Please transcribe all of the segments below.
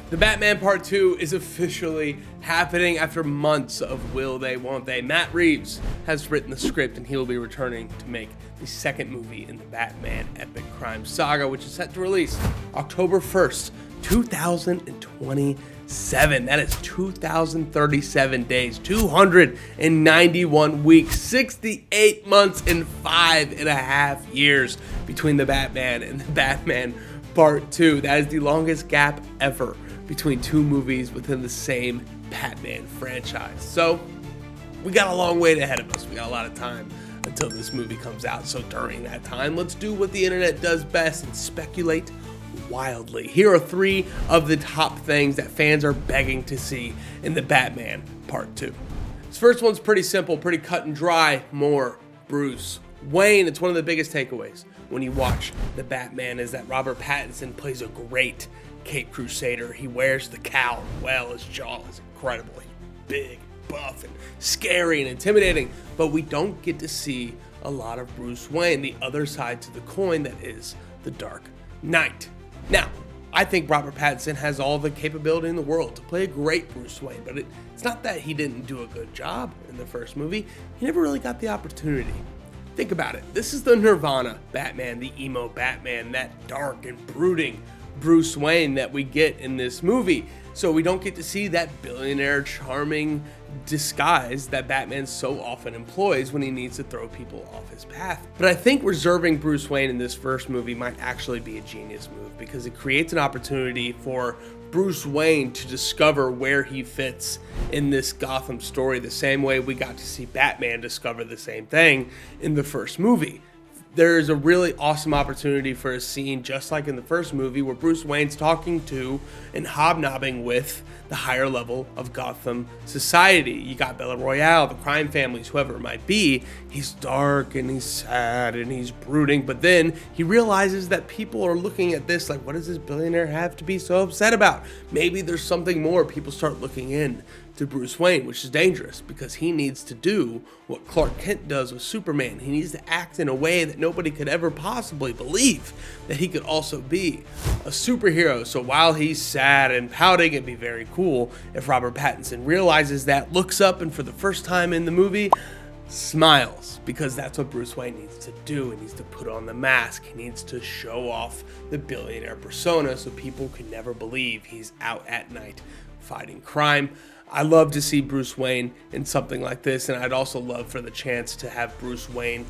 The Batman Part 2 is officially happening after months of will they, won't they. Matt Reeves has written the script and he will be returning to make the second movie in the Batman epic crime saga, which is set to release October 1st, 2027. That is 2,037 days, 291 weeks, 68 months, and 5.5 years between the Batman and the Batman Part 2. That is the longest gap ever between two movies within the same Batman franchise. So we got a long way ahead of us. We got a lot of time until this movie comes out. So during that time, let's do what the internet does best and speculate wildly. Here are three of the top things that fans are begging to see in the Batman Part 2. This first one's pretty simple, pretty cut and dry. More Bruce Wayne. It's one of the biggest takeaways when you watch the Batman is that Robert Pattinson plays a great Cape Crusader. He wears the cowl well. His jaw is incredible. He's big, buff, and scary and intimidating. But we don't get to see a lot of Bruce Wayne, the other side to the coin that is the Dark Knight. Now, I think Robert Pattinson has all the capability in the world to play a great Bruce Wayne, but it's not that he didn't do a good job in the first movie. He never really got the opportunity. Think about it. This is the Nirvana Batman, the emo Batman, that dark and brooding Bruce Wayne that we get in this movie. So we don't get to see that billionaire charming disguise that Batman so often employs when he needs to throw people off his path. But I think reserving Bruce Wayne in this first movie might actually be a genius move because it creates an opportunity for Bruce Wayne to discover where he fits in this Gotham story the same way we got to see Batman discover the same thing in the first movie. There's a really awesome opportunity for a scene just like in the first movie where Bruce Wayne's talking to and hobnobbing with the higher level of Gotham society. You got Bella Royale, the crime families, whoever it might be. He's dark and he's sad and he's brooding, but then he realizes that people are looking at this like, what does this billionaire have to be so upset about? Maybe there's something more. People start looking in to Bruce Wayne, which is dangerous because he needs to do what Clark Kent does with Superman. He needs to act in a way that nobody could ever possibly believe that he could also be a superhero. So while he's sad and pouting, it'd be very cool if Robert Pattinson realizes that, looks up, and for the first time in the movie, smiles, because that's what Bruce Wayne needs to do. He needs to put on the mask. He needs to show off the billionaire persona so people can never believe he's out at night fighting crime. I love to see Bruce Wayne in something like this, and I'd also love for the chance to have Bruce Wayne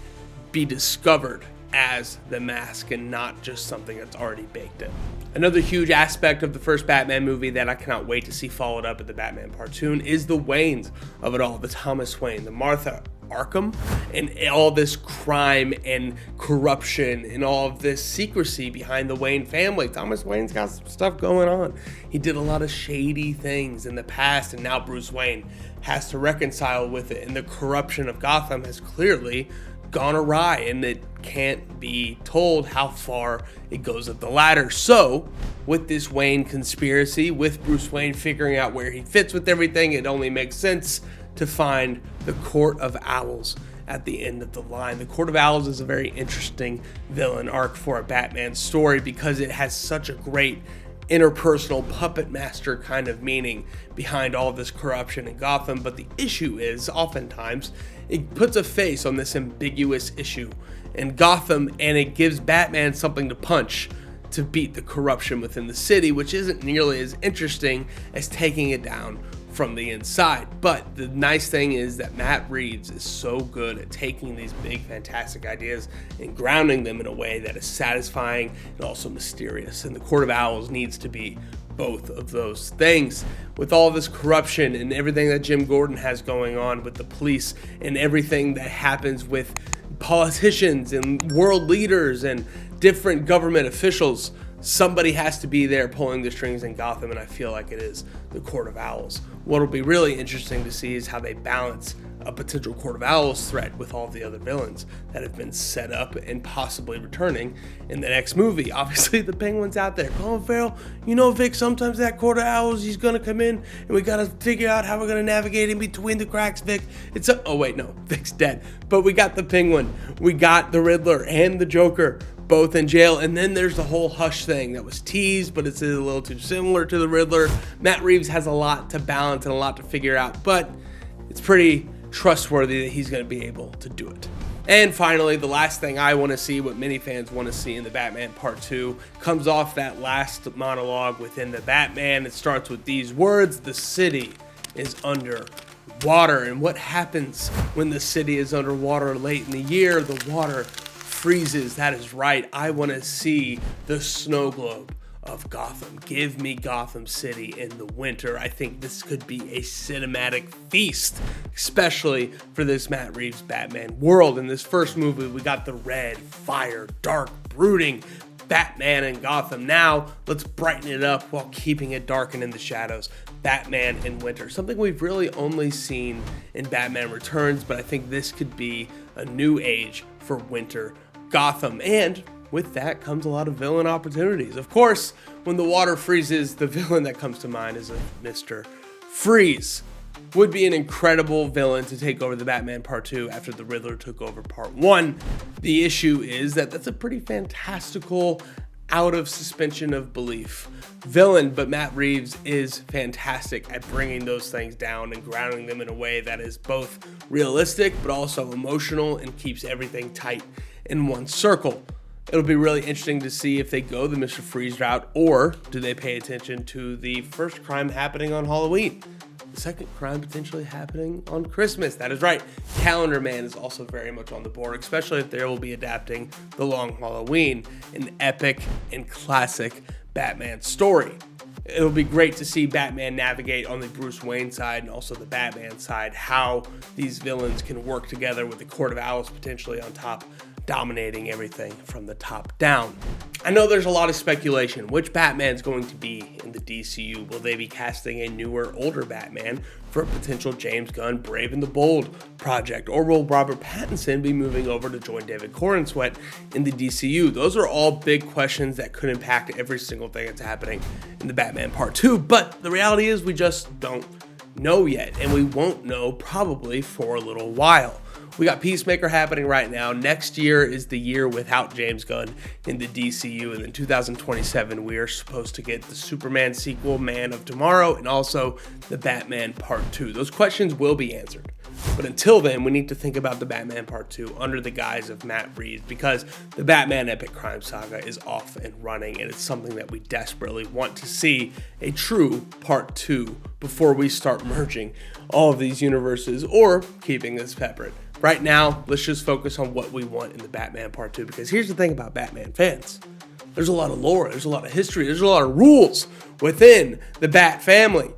be discovered as the mask and not just something that's already baked in. Another huge aspect of the first Batman movie that I cannot wait to see followed up at the Batman Part 2 is the Waynes of it all. The Thomas Wayne, the Martha Arkham, and all this crime and corruption and all of this secrecy behind the Wayne family. Thomas Wayne's got some stuff going on. He did a lot of shady things in the past, and now Bruce Wayne has to reconcile with it, and the corruption of Gotham has clearly gone awry, and it can't be told how far it goes up the ladder. So with this Wayne conspiracy, with Bruce Wayne figuring out where he fits with everything, it only makes sense to find the Court of Owls at the end of the line. The Court of Owls is a very interesting villain arc for a Batman story because it has such a great interpersonal puppet master kind of meaning behind all this corruption in Gotham. But the issue is oftentimes it puts a face on this ambiguous issue in Gotham, and it gives Batman something to punch to beat the corruption within the city, which isn't nearly as interesting as taking it down from the inside. But the nice thing is that Matt Reeves is so good at taking these big, fantastic ideas and grounding them in a way that is satisfying and also mysterious. And the Court of Owls needs to be both of those things. With all this corruption and everything that Jim Gordon has going on with the police and everything that happens with politicians and world leaders and different government officials, somebody has to be there pulling the strings in Gotham, and I feel like it is the Court of Owls. What'll be really interesting to see is how they balance a potential Court of Owls threat with all the other villains that have been set up and possibly returning in the next movie. Obviously, the Penguin's out there. Colin Farrell, you know, Vic, sometimes that Court of Owls, he's gonna come in, and we gotta figure out how we're gonna navigate in between the cracks, Vic. Oh wait, no, Vic's dead. But we got the Penguin, we got the Riddler, and the Joker both in jail. And then there's the whole Hush thing that was teased, but it's a little too similar to the Riddler. Matt Reeves has a lot to balance and a lot to figure out, but it's pretty trustworthy that he's going to be able to do it. And finally, the last thing I want to see, what many fans want to see in the Batman Part 2, comes off that last monologue within the Batman. It starts with these words: the city is under water. And what happens when the city is underwater late in the year? The water freezes. That is right. I want to see the snow globe of Gotham. Give me Gotham City in the winter. I think this could be a cinematic feast, especially for this Matt Reeves Batman world. In this first movie, we got the red, fire, dark, brooding Batman in Gotham. Now, let's brighten it up while keeping it dark and in the shadows. Batman in winter. Something we've really only seen in Batman Returns, but I think this could be a new age for winter Gotham. And with that comes a lot of villain opportunities. Of course, when the water freezes, the villain that comes to mind is a Mr. Freeze. Would be an incredible villain to take over the Batman Part 2 after the Riddler took over Part 1. The issue is that that's a pretty fantastical, out of suspension of belief villain, but Matt Reeves is fantastic at bringing those things down and grounding them in a way that is both realistic but also emotional and keeps everything tight in one circle. It'll be really interesting to see if they go the Mr. Freeze route, or do they pay attention to the first crime happening on Halloween, the second crime potentially happening on Christmas. That is right. Calendar Man is also very much on the board, especially if they will be adapting The Long Halloween, an epic and classic Batman story. It'll be great to see Batman navigate on the Bruce Wayne side and also the Batman side, how these villains can work together with the Court of Owls potentially on top, dominating everything from the top down. I know there's a lot of speculation. Which Batman's going to be in the DCU? Will they be casting a newer, older Batman for a potential James Gunn Brave and the Bold project? Or will Robert Pattinson be moving over to join David Corenswet in the DCU? Those are all big questions that could impact every single thing that's happening in the Batman Part 2. But the reality is we just don't know yet, and we won't know probably for a little while. We got Peacemaker happening right now. Next year is the year without James Gunn in the DCU. And in 2027, we are supposed to get the Superman sequel, Man of Tomorrow, and also the Batman Part 2. Those questions will be answered. But until then, we need to think about the Batman Part 2 under the guise of Matt Reeves, because the Batman Epic Crime Saga is off and running, and it's something that we desperately want to see a true Part 2 before we start merging all of these universes or keeping this separate. Right now, let's just focus on what we want in the Batman Part 2, because here's the thing about Batman fans. There's a lot of lore, there's a lot of history, there's a lot of rules within the Bat family.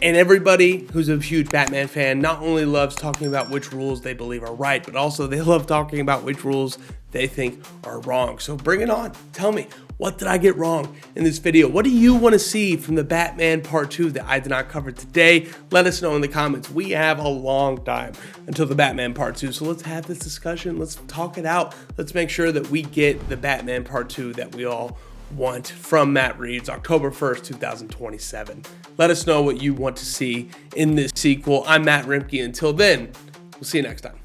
And everybody who's a huge Batman fan not only loves talking about which rules they believe are right, but also they love talking about which rules they think are wrong. So bring it on. Tell me, what did I get wrong in this video? What do you want to see from the Batman Part 2 that I did not cover today? Let us know in the comments. We have a long time until the Batman Part 2, so let's have this discussion. Let's talk it out. Let's make sure that we get the Batman Part 2 that we all want from Matt Reeves, October 1st, 2027. Let us know what you want to see in this sequel. I'm Matt Rimke. Until then, we'll see you next time.